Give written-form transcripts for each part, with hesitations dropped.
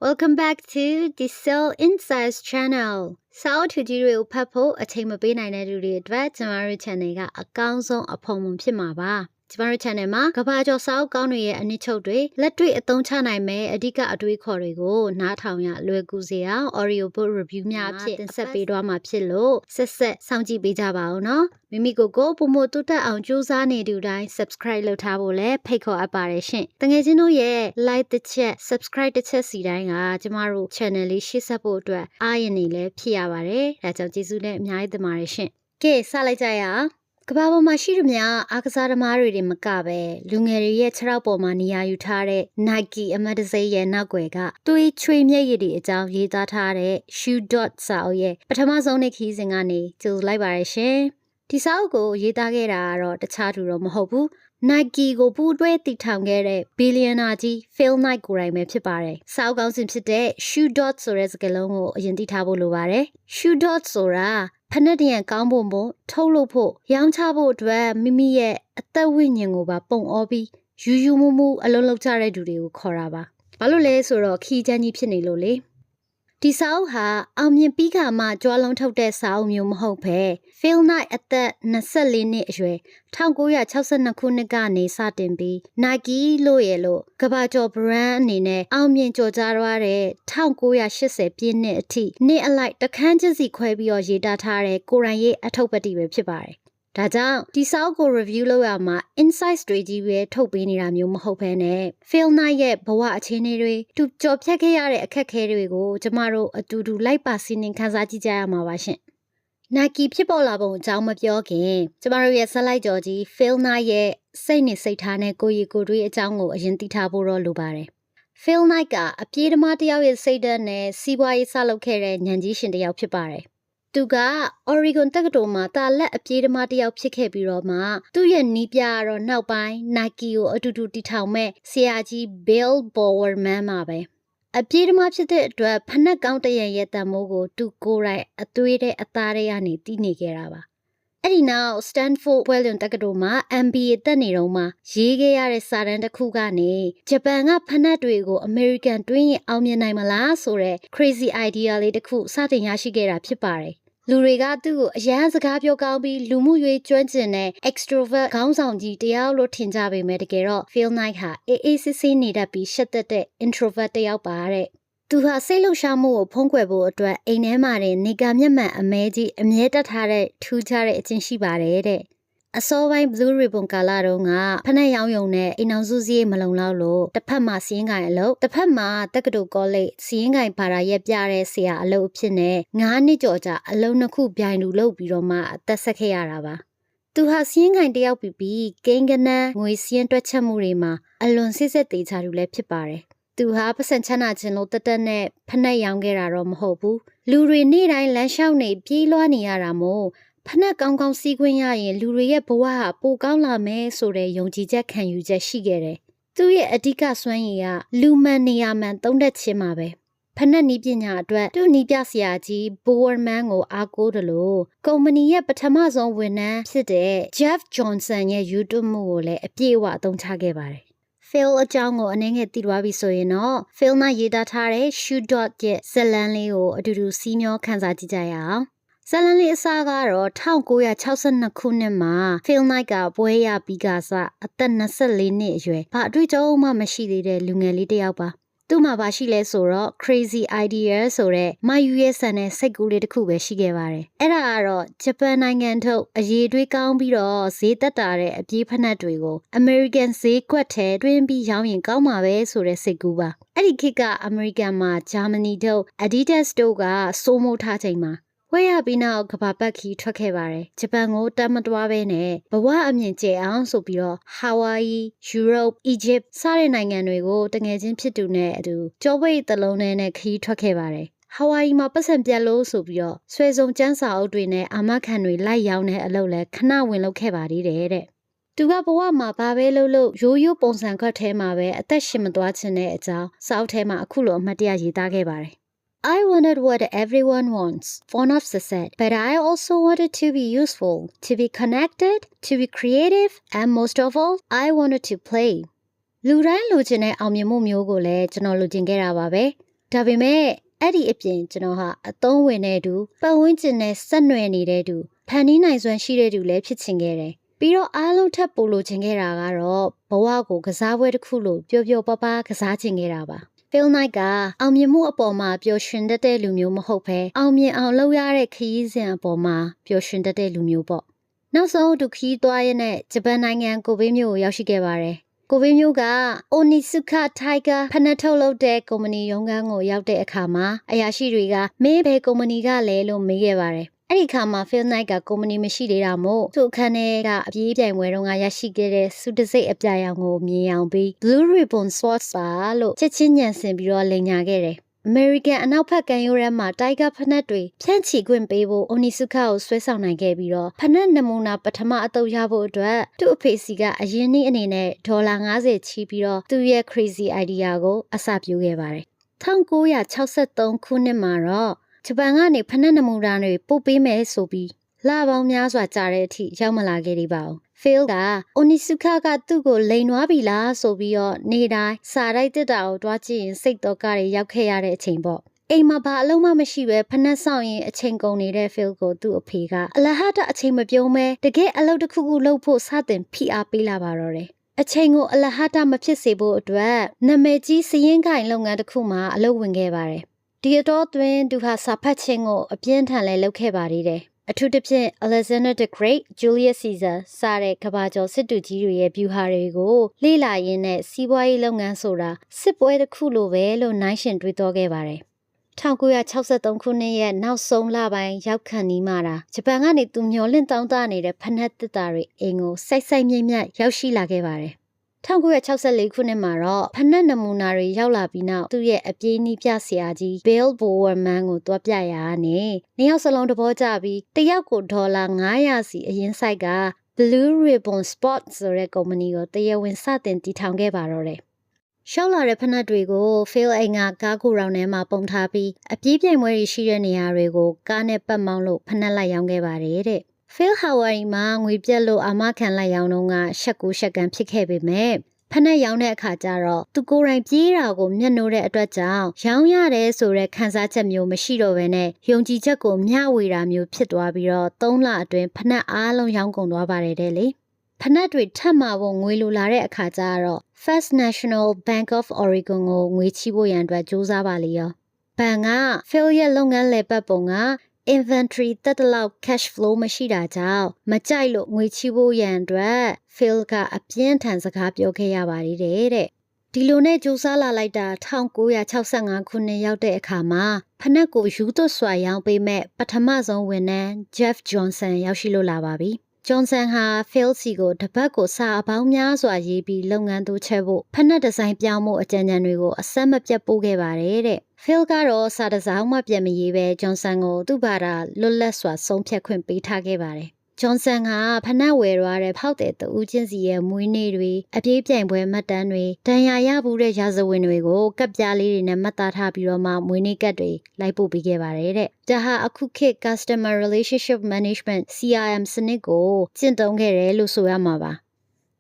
Welcome back to the Soul Insights channel. Sao to do papo a team of being an educated vet, Tamari Chanega, a council upon Pimaba. Tamari Chanema, Cabajo Sao Goni and Nichodre, let do it don't chana me, a dica a dui corrigo, not how ya, Lueguzia, or you both review me up and sepidoma pillow, Sesset, Samji Bijaba, no? Mimi go Pumo tuta on Juzani do die, subscribe lo tabole, peko apparition. Tangezino ye, like the chat, subscribe the chessy dying tomorrow channel, she support ironile, piavare, that's a Jizune, Nyai the Marishin. Gay Salajaya. Kababa Mashirumia, Akasada Mari Makabe, Lungeri Trapo Mania Utare, Nike, Amadase Naguega, Dui Trim Yedi, Down Yidatare, Shoe dot sao ye, but Amazonic hissing ani, till liberation. Tisaugo Yidagera or the Chatu Hobu, Nike go Budwe the Tangere, Billionaji, Phil Night Grime Pipare, Sao Gausim today, Shoe dots or as Galongo, Yendi Tabuluvare, Shoe dots or Panadian Gambombo, Tolopo, Yang Tabo Dwa, Mimi, a Tawinning over Pong Obi, Yumumu, a Lolo Tare Dudu, Koraba. Balole or Ki Jani Pinilole. Tisao ha, Amyan Pika ma, Joalon Tote Sao Mum Hope, Phil Night at the Nasali Nijwe, Tangoya Chausan Nakunagani Satinbi, Nagi Loyelo, Gabajo Branine, Amyan Jojarare, Tangoya Shise Pine Tea, Ne alike the Kanjazi Quebio Yidatare, Goraye Atopati Pibare. Dada, Tisao go review lo ama, inside street we topini ramum hopene. Phil Night, Boa Chinere, to job Yakare a kakere go, tomorrow a do like passing in Kazaji Mawashin. Naki people labo, Jama Yogi, tomorrow yes, Salai Georgie, Phil Night, Sane Satane, go ye go re a jango, a genti taburo lubare. Phil Naga, a Pierre Matia is Sadan, Siwa Salo Kere, Nandishin the Alpibare. Tuga, Oregon Tagatoma, ta let a Pierre Matia Pikebiroma, do ye nipia or now by Naki or to do the town me, Siaji, Bill Bower Mamabe. A Pierre Machete to a Panaganta yeta mogo to go right a tuire atariani tinigerava. Eddie now stand for William Tagatoma and be it the Niroma, Yigea Saranda Kugani, Japan up Panadrigo, American doing Almianaimala or crazy idea the cool Satin Yashigera Pipare. Luriga do, Yazagabio Gabi, Lumu Johnson, extrovert, counts on the Dialo Tinjabi Medicare, feel like her, ACC need a be shut the introvert de Albare. To her Salo Shamu, Ponquebo, to a Nemare, Nigamyama, a Meji, a Mieta Tare, two Tare, Shibare. A sawine blue ribbon Galadonga, Panayone, in Azuzi Malonalo, the Pama seeing I low, the Pama, Takado Gole, seeing I para Yabjare, sea a low pine, Ngani Georgia, alone a coup behind low biroma, the Sakearava. To her seeing I deal pipi, Gangana, Moisian to Chamurima, alone says at the Tarule Pipare. To her Pasantana and Lotane, Panayangera Hobu, Luri need I Lanshawne, Pilani Aramo. Pana Gong Sequia in Luria Boa, Bogala me so re Yongija can you just shigere. Do ye a dica swanya, Lumania man don't let chimabe. Pana Nibina dra, do Nibiasiati, Boer mango a godalo. Gomania but Amazon winner, Side, Jeff Johnson ye you do mole, a piewa don't tagebare. Phil a jango and ing at the wabi so you know. Phil na yidatare, shoot dot yet, Selanleo, do senior Kanzatijaya. Suddenly saga or town goya chausan nakunema, feel like a boya bigasa, a tanasali nijwe, but do ma machine de lungeli de alba. Duma bashile soro, crazy ideas or my US and a segulated kube she gave are. Era Japan anganto, a yedwe gambiro, zeta dare, a deepanadrigo, American say quate, dream be young in Gamawe sore seguba. Adikika American ma, Germany do, Adidas doga, somo tatema. Where be now Kapapaki Trakevare, Japan or Damadwavene, but what I mean, so be Hawaii, Europe, Egypt, Sarinanganwego, the Nazin Pitune do, Jaway the lone and a key Trakevare. Hawaii Mapas and Bialo so be Swezon Jansa Aldrine, Amakanwi, lie young a lole, Kana win locavari de. Dugaboa ma babelo, Joyo Bonsanka Temawe, a Tashimadwatene, South Tema Akulo, Matiaji Dagevare. I wanted what everyone wants, Fonofsa said, but I also wanted to be useful, to be connected, to be creative, and most of all, I wanted to play. Lurai Lujine Amyamu Myogole, Janolujingera Babe. ဒါပေမဲ့အဲ့ဒီအပြင်ကျွန်တော်ဟာအသုံးဝင်တဲ့သူပတ်ဝန်းကျင်နဲ့ဆက်နွယ်နေတဲ့သူဖန်တီးနိုင်စွမ်းရှိတဲ့သူလည်းဖြစ်ချင်ခဲ့တယ်ပြီးတော့အားလုံးထပ်ပို့လို့ချင်ခဲ့တာကတော့ဘဝကိုကစားပွဲတစ်ခုလို့ပျော်ပျော်ပါပါကစားချင်ခဲ့တာပါPhil Knight ကအောင်မြင်မှုအပေါ်မှာပျော်ရွှင်တတ်တဲ့လူမျိုးမဟုတ်ဘဲအောင်မြင်အောင်လုပ်ရတဲ့ခရီးစဉ်အပေါ်မှာပျော်ရွှင်တတ်တဲ့လူမျိုးပေါ့နောက်ဆုံးသူခီးသွားရတဲ့ဂျပန်နိုင်ငံကိုဘေးမြို့ကိုရောက်ရှိခဲ့ပါတယ်ကိုဘေးမျိုးက Onitsuka Tiger ဖနက်ထုတ်လုပ်တဲ့ကုမ္ပဏီရုံးခန်းကိုရောက်တဲ့အခါမှာအရာရှိတွေကမင်းဘယ်ကုမ္ပဏီကလဲလို့မေးခဲ့ပါတယ်အဲ့ဒီခါမှာ Phil Knight ကကုမ္ပဏီမရှိသေးတာမို့သူ့အခန်းထဲကအပြေးပြိုင်ပွဲတုန်းကရရှိခဲ့တဲ့စုတစိတ်အပြာရောင်ကိုမြင်အောင်ပြီး Blue Ribbon Sports ပါလို့ချက်ချင်းညံစင်ပြီးတော့လိန်ညာခဲ့တယ်American အနောက်ဘက်ကမ်းရိုးထဲမှာ Tiger ဖနက်တွေဖြန့်ချီခွင့်ပေးဖို့ Onitsuka ကိုဆွဲဆောင်နိုင်ခဲ့ပြီးတော့ဖနက်နမူနာပထမအသုတ်ရဖို့အတွက်သူ့အဖေစီကအရင်နေ့အနေနဲ့ဒေါ်လာ50ချီးပြီးတော့သူ့ရဲ့ crazy idea ကိုအစပြုခဲ့ပါတယ်1963ခုနှစ်မှာတော့ဂျပန်ကနေဖနက်နမူနာတွေပို့ပေးမယ်ဆိုပြီးလပေါင်းများစွာကြာတဲ့အထိရောက်မလာခဲ့သေးပါဘူးPhil က Onitsuka ကသူ့ကိုလိန်နွားပြီလားဆိုပြီးတော့နေတိုင်းစာတိုက်တက်တာကိုတွားကြည့်ရင်စိတ်တော့ကတွေရောက်ခဲ့ရတဲ့အချိန်ပေါ့အိမ်မှာဘာအလုံးမမရှိပဲဖနက်ဆောင်ရင်အချိန်ကုန်နေတဲ့ Phil ကိုသူ့အဖေကအလဟတအချိန်မပြုံးပဲတကယ်အလုပ်တစ်ခုခုလုပ်ဖို့စတင်ဖိအားပေးလာပါတော့တယ်အချိန်ကိုအလဟတမဖြစ်စေဖို့အတွက်နာမည်ကြီးစည်ရင်းကိုင်လုပ်ငန်းတစ်ခုမှာအလုပ်ဝင်ခဲ့ပါတယ်ဒီတော့တွင်သူဟာစာဖတ်ခြင်းကိုအပြင်းထန်လဲလုပ်ခဲ့ပါသေးတယ်အထူးသဖြင့် Alexander the Great, Julius Caesar စတဲ့ကမ္ဘာကျော်စစ်တူကြီးတွေရဲ့ဗျူဟာတွေကိုလေ့လာရင်းနဲ့စီးပွားရေးလုပ်ငန်းဆိုတာစစ်ပွဲတစ်ခုလိုပဲလို့နှိုင်းယှဉ်တွေးတောခဲ့ပါတယ်1963ခုနှစ်ရဲ့နောက်ဆုံးလပိုင်းရောက်ခန့်နီးမှတာဂျပန်ကနေသူမျောလင့်တောင်းတနေတဲ့ဖနက်တစ်တာတွေအိမ်ကိုစိုက်စိုက်မြင့်မြတ်ရောက်ရှိလာခဲ့ပါတယ်1964ခုနှစ်မှာတော့ဖနက်နမူနာတွေရောက်လာပြီးနောက်သူ့ရဲ့အပြေးနီးပြဆရာကြီး Bill Bowerman ကိုတွားပြရာကနေနှစ်ယောက်စလုံးတဘောကြပြီးတယောက်ကိုဒေါ်လာ900စီအရင်ဆိုင်က Blue Ribbon Sports ဆိုတဲ့ကုမ္ပဏီကိုတရားဝင်စတင်တည်ထောင်ခဲ့ပါတော့တယ်ရှောက်လာတဲ့ဖနက်တွေကို Phil အိမ်ကကားကိုရောင်ထဲမှာပုံထားပြီးအပြေးပြိုင်ပွဲတွေရှိတဲ့နေရာတွေကိုကားနဲ့ပတ်မောင်းလို့ဖနက်လိုက်ရောင်းခဲ့ပါတယ်တဲ့Phil Hawaii မှာငွေပြက်လို့အာမခံလိုက်ရောင်းတော့ကရှက်ကူရှက်ကန်ဖြစ်ခဲ့ပေမဲ့ဖနက်ရောင်းတဲ့အခါကျတော့သူကိုယ်တိုင်ပြေးတာကိုမျက်နှိုးတဲ့အတွက်ကြောင့်ရောင်းရတယ်ဆိုတဲ့ခံစားချက်မျိုးမရှိတော့ဘဲနဲ့ယုံကြည်ချက်ကိုမျှဝေတာမျိုးဖြစ်သွားပြီးတော့3လအတွင်းဖနက်အားလုံးရောင်းကုန်သွားပါတယ်တဲ့လေဖနက်တွေထပ်မှာဖို့ငွေလိုလာတဲ့အခါကျတော့ First National Bank of Oregon ကိုငွေချီးဖို့ရန်အတွက်ကြိုးစားပါလေရောဘဏ်က Phil ရဲ့လုပ်ငန်းလည်ပတ်ပုံကinventory တက်တလောက် cash flow မရှိတာကြောင့်မကြိုက်လို့ငွေချီးဖို့ရန်အတွက် Phil ကအပြင်းထန်စကားပြောခဲ့ရပါသေးတယ်တဲ့ဒီလိုနဲ့ကြိုးစားလာလိုက်တာ1965ခုနှစ်ရောက်တဲ့အခါမှာဖနက်ကိုယူသွစွာရောင်းပေးမဲ့ပထမဆုံးဝန်ထမ်း Jeff Johnson ရောက်ရှိလို့လာပါပြီJohnson ဟာ Phil စီကိုတပတ်ကိုစာအပေါင်းများစွာရေးပြီးလုပ်ငန်းတိုးချဲ့ဖို့ဖနက်ဒီဇိုင်းပြောင်းဖို့အကြံဉာဏ်တွေကိုအဆက်မပြတ်ပို့ခဲ့ပါတယ်တဲ့Phil ကတော့စာတစောင်းမှပြန်မရေးပဲ Johnson ကိုသူ့ဘာသာလွတ်လပ်စွာဆုံးဖြတ်ခွင့်ပေးထားခဲ့ပါတယ်Johnson ကဖနက်ဝယ်သွားတဲ့ဖောက်တဲ့တူးချင်းစီရဲ့မွေးနေ့တွေအပြေးပြိုင်ပွဲမှတ်တမ်းတွေဒဏ်ရာရဘူးတဲ့ရာဇဝင်တွေကိုကပ်ပြားလေးတွေနဲ့မှတ်သားထားပြီးတော့မှမွေးနေ့ကတ်တွေလိုက်ပို့ပေးခဲ့ပါတယ်တဲ့ဒါဟာအခုခေတ် Customer Relationship Management CRM စနစ်ကိုကျင့်သုံးခဲ့တယ်လို့ဆိုရမှာပါ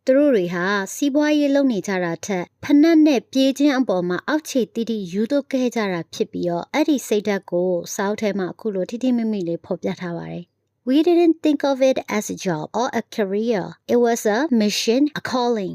သူတို့တွေဟာစီးပွားရေးလုပ်နေကြတာထက်ဖနက်နဲ့ပြေးခြင်းအပေါ်မှာအောက်ခြေတိတိယူသွခဲ့ကြတာဖြစ်ပြီးတော့အဲ့ဒီစိတ်ဓာတ်ကိုစောက်ထဲမှာအခုလိုထိထိမိမိလေးဖော်ပြထားပါတယ်We didn't think of it as a job or a career. It was a mission, a calling.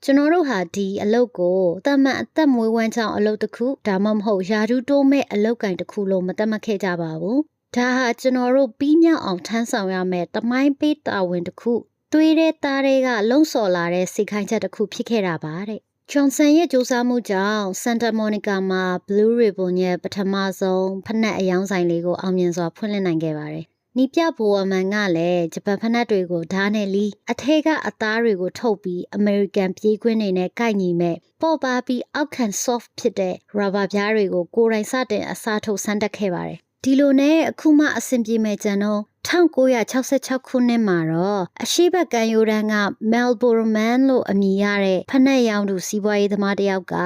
ကျွန်တော်တို့ဟာဒီအလုပ်ကိုတမန်အသက်မွေးဝမ်းကြောင်းအလုပ်တစ်ခုဒါမှမဟုတ်ယာဒူးတိုးမဲ့အလုပ်ကိုင်တစ်ခုလို့မသတ်မှတ်ခဲ့ကြပါဘူး။ဒါဟာကျွန်တော်တို့ပြီးမြောက်အောင်ထမ်းဆောင်ရမယ့်တမိုင်းပေးတာဝန်တစ်ခုသွေးတဲ့သားတွေကလုံဆော်လာတဲ့စိတ်ခိုင်းချက်တစ်ခုဖြစ်ခဲ့တာပါတဲ့။ Johnson ရဲ့ကြိုးစားမှုကြောင့် Santa Monica မှာ Blue Ribbon ရဲ့ပထမဆုံးဖနက်အယောင်ဆိုင်လေးကိုအောင်မြင်စွာဖွင့်လှစ်နိုင်ခဲ့ပါတယ်။နီးပြဘိုအမန်ကလည်းဂျပန်ဖနက်တွေကိုဓာတ်နဲ့လီအထက်ကအသားတွေကိုထုတ်ပြီး American ပြေးခွင်းတွေနဲ့ကိုက်ညီမဲ့ပေါ့ပါပြီးအောက်ခံ soft ဖြစ်တဲ့ rubber ပြားတွေကိုကိုယ်တိုင်စတင်အစားထိုးစမ်းတက်ခဲ့ပါတယ်။ဒီလိုနဲ့အခုမှအဆင်ပြေမဲ့ကြံတော့1966ခုနှစ်မှာတော့အရှိတ်ကံရိုးတန်းက Melbourne Man လို့အမည်ရတဲ့ဖနက်ရောင်သူစီးပွားရေးသမားတစ်ယောက်က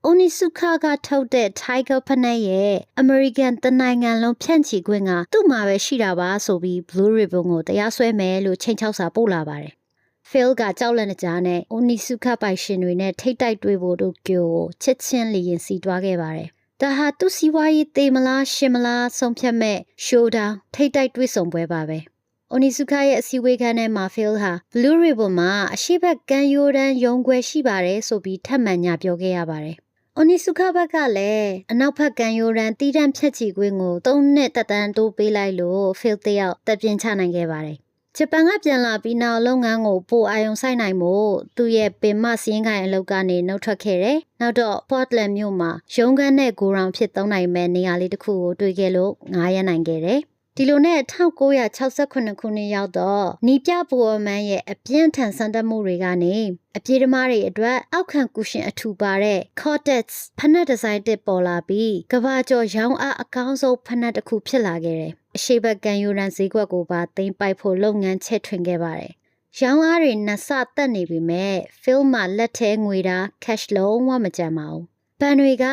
Onitsuka ကထုတ်တဲ့ Tiger ဖနက်ရဲ့ American တနိုင်ငံလုံးဖြန့်ချီခွင့်ကသူ့မှာပဲရှိတာပါဆိုပြီး Blue Ribbon ကိုတရားစွဲမယ်လို့ချိန်ချောက်စာပို့လာပါတယ်။ Phil ကကြောက်လန့်နေကြနဲ့ Onitsuka ပိုင်ရှင်တွေနဲ့ထိတ်တိုက်တွေ့ဖို့တိုကျိုကိုချက်ချင်းလေရင်စီးတွားခဲ့ပါတယ် ဒါဟာသူစီဝါရေးတေမလားရှင်မလားဆုံးဖြတ်မဲ့ရှိုးတောင်ထိတ်တိုက်တွေ့ဆုံပွဲပါပဲ။ Onizuka ရဲ့အစည်းအဝေးခန်းထဲမှာ Phil ဟာ Blue Ribbon မှာအရှိဘက်ကမ်းရိုးတန်းရုံးခွဲရှိပါတယ်ဆိုပြီးထပ်မံညပြောခဲ့ရပါတယ်။ Onizuka ဘက်ကလည်းအနောက်ဘက်ကမ်းရိုးတန်းတီးတန့်ဖြတ်ချီခွင့်ကို3နှစ်တက်တန်းတိုးပေးလိုက်လို့ Phil တယောက်တက်ပြင်းချနိုင်ခဲ့ပါတယ်။ဂျပန်ကပြန်လာပြီးနောက်လုပ်ငန်းကိုပိုအာရုံစိုက်နိုင်မှုသူ့ရဲ့ပင်မစည်းကိုင်အလုပ်ကနေနှုတ်ထွက်ခဲ့တယ်။နောက်တော့ Portland မြို့မှာရုံးခန်းနဲ့ဂိုရောင်ဖြစ်သုံးနိုင်မဲ့နေရာလေးတစ်ခုကိုတွေ့ခဲ့လို့ငားရမ်းနိုင်ခဲ့တယ်။ဒီလိုနဲ့1968ခုနှစ်ရောက်တော့နီးပြဘူအမန်ရဲ့အပြင်းထန်ဆန်တက်မှုတွေကနေအပြေးဓမားတွေအတွက်အောက်ခံကူရှင်အထူပါတဲ့ Cortex ဖနက်ဒီဇိုင်းတစ်ပေါ်လာပြီးကဘာကျော်ရောင်းအားအကောင်းဆုံးဖနက်တစ်ခုဖြစ်လာခဲ့တယ်။အရှိဘက်ကံယူရန်ဈေးကွက်ကိုပါသိမ်းပိုက်ဖို့လုပ်ငန်းချဲ့ထွင်ခဲ့ပါတယ်။ရောင်းအားတွေနှဆတက်နေပြီမဲ့ film မှာလက်ထဲငွေတာ cash လုံးဝမကြမ်းပါဘူး။ဘဏ်တွေက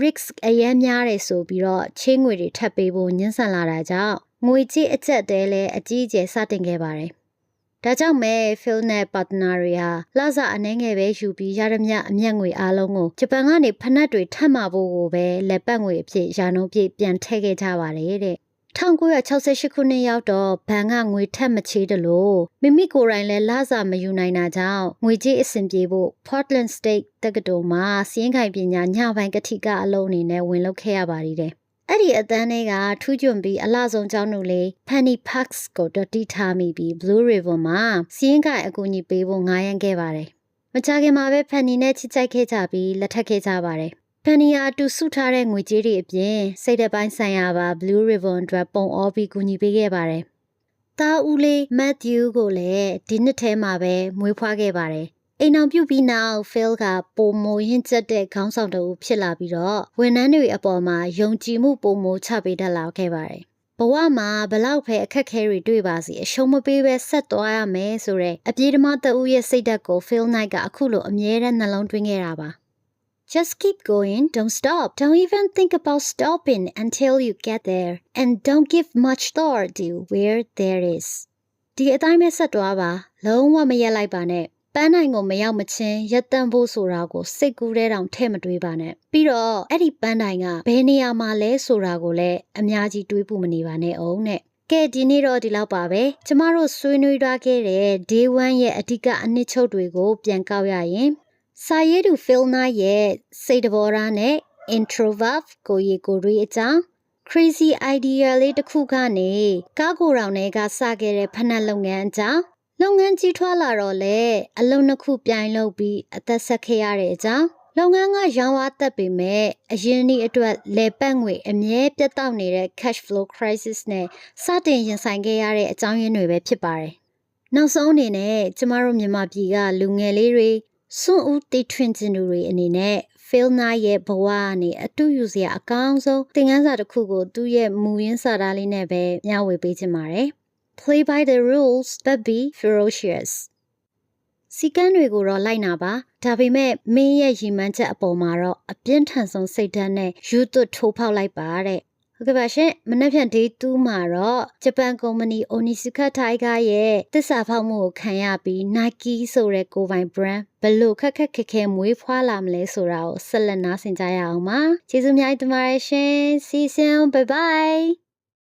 risk အရန်များတယ်ဆိုပြီးတော့ချင်းငွေတွေထပ်ပေးဖို့ညှင်းဆန်လာတာကြောင့်ငွေကြေးအကျက်တဲလဲအကြီးအကျယ်စတင်ခဲ့ပါတယ်။ဒါကြောင့်မဲ Phil နဲ့ partner တွေဟာလစာအနှဲငယ်ပဲယူပြီးရရမြအမျက်ငွေအားလုံးကိုဂျပန်ကနေဖနက်တွေထပ်မှာဖို့ကိုပဲလက်ပတ်ငွေအဖြစ်ရာနှုန်းပြည့်ပြန်ထည့်ခဲ့ကြပါတယ်တဲ့။1968ခုနှစ်ရောက်တော့ဘဏ်ကငွေထက်မချေးတယ်လို့မိမိကိုယ်တိုင်လည်းလစာမယူနိုင်တာကြောင့်ငွေကြေးအဆင်ပြေဖို့ Portland State တက္ကသိုလ်မှာစီးရင်ခိုင်ပညာညပိုင်းကတိကအလုံးအနေနဲ့ဝင်လုပ်ခဲ့ရပါတယ်တဲ့။အဲ့ဒီအတန်းတွေကထူးချွန်ပြီးအလှဆုံးကျောင်းတို့လေး Penny Parks ကိုတော့တီးထားမိပြီး Blue Ribbon မှာစီးရင်ကိုင်အကူအညီပေးဖို့ငားရမ်းခဲ့ပါတယ်။မကြခင်မှာပဲ Penny နဲ့ချစ်ကြိုက်ခဲ့ကြပြီးလက်ထပ်ခဲ့ကြပါတယ်။ Penny ဟာတူစုထားတဲ့ငွေကြေးတွေအပြင်စိတ်ဓာတ်ပိုင်းဆိုင်ရာပါ Blue Ribbon အတွက်ပုံအောပြီးကူညီပေးခဲ့ပါတယ်။တာဦးလေး Matthew ကိုလည်းဒီနှစ်ထဲမှာပဲမွေးဖွားခဲ့ပါတယ်။အိမ်အောင်ပြုပြီးနောက် Phil ကပိုမိုရင့်ကျက်တဲ့ခေါင်းဆောင်တူဖြစ်လာပြီးတော့ဝန်ထမ်းတွေအပေါ်မှာယုံကြည်မှုပိုမိုချပေးတတ်လာခဲ့ပါတယ်။ဘဝမှာဘလောက်ပဲအခက်ခဲတွေတွေ့ပါစေအရှုံးမပေးပဲဆက်သွားရမယ်ဆိုတဲ့အပြေးဓမ္မတအူးရဲ့စိတ်ဓာတ်ကို Phil Knight ကအခုလိုအမြဲတမ်းနှလုံးသွင်းခဲ့တာပါ။ Just keep going, don't stop. Don't even think about stopping until you get there. And don't give much thought to where there is. ဒီအတိုင်းပဲဆက်သွားပါလုံးဝမရက်လိုက်ပါနဲ့ပန်းနိုင်ကိုမရောက်မချင်းရက်တန့်ဖို့ဆိုတာကိုစိတ်ကူးတဲ့တောင်ထဲ့မတွေးပါနဲ့ပြီးတော့အဲ့ဒီပန်းနိုင်ကဘယ်နေရာမှာလဲဆိုတာကိုလည်းအများကြီးတွေးဖို့မနေပါနဲ့အောင်နဲ့ကဲဒီနေ့တော့ဒီလောက်ပါပဲကျမတို့ဆွေးနွေးထားခဲ့တဲ့ Day 1ရဲ့အဓိကအနှစ်ချုပ်တွေကိုပြန်ကောက်ရရင်စာရေးသူ Phil Knight ရဲ့စိတ်တဘောထားနဲ့ introvert ကိုရီကိုတွေးအကြောင်း crazy idea လေးတစ်ခုကနေကားကိုယ်တော်နဲ့ကစခဲ့တဲ့ဖနက်လုပ်ငန်းအကြောင်းလုပ်ငန်းကြီးထွားလာတော့လေအလုံးနှစ်ခုပြိုင်လုပ်ပြီးအသက်ဆက်ခဲ့ရတဲ့အကြောင်းလုပ်ငန်းကရောင်းအားတက်ပေမဲ့အရင်နေ့အတွက်လေပတ်ငွေအမြဲပြတ်တောက်နေတဲ့ cash flow crisis နဲ့စတင်ရင်ဆိုင်ခဲ့ရတဲ့အကြောင်းရင်းတွေပဲဖြစ်ပါတယ်။နောက်ဆုံးအနေနဲ့ကျမတို့မြန်မာပြည်ကလူငယ်လေးတွေစွန့်ဦးတီထွင်ခြင်းတွေအနေနဲ့ Phil Knight ရဲ့ဘဝကနေအတူယူစရာအကောင်းဆုံးသင်ခန်းစာတစ်ခုကိုသူ့ရဲ့မူရင်းစာသားလေးနဲ့ပဲမျှဝေပေးချင်ပါတယ်။ Play by the rules but be ferocious စီကံတွေကိုတော့လိုက်နာပါဒါပေမဲ့မင်းရဲ့ရည်မှန်းချက်အပေါ်မှာတော့အပြင်းထန်ဆုံးစိတ်ဓာတ်နဲ့ယူသွတ်ထိုးဖောက်လိုက်ပါတဲ့ဟုတ်ကဲ့ပါရှင်မနက်ဖြန် Day 2မှာတော့ဂျပန်ကုမ္ပဏီ Onizuka Tiger ရဲ့သစ္စာဖောက်မှုကိုခံရပြီး Nike ဆိုတဲ့ကိုယ်ပိုင် brand ဘယ်လိုခက်ခက်ခဲခဲမွေးဖွားလာမလဲဆိုတာကိုဆက်လက်နားဆင်ကြရအောင်ပါကျေးဇူးများတင်ပါတယ်ရှင် See you soon bye bye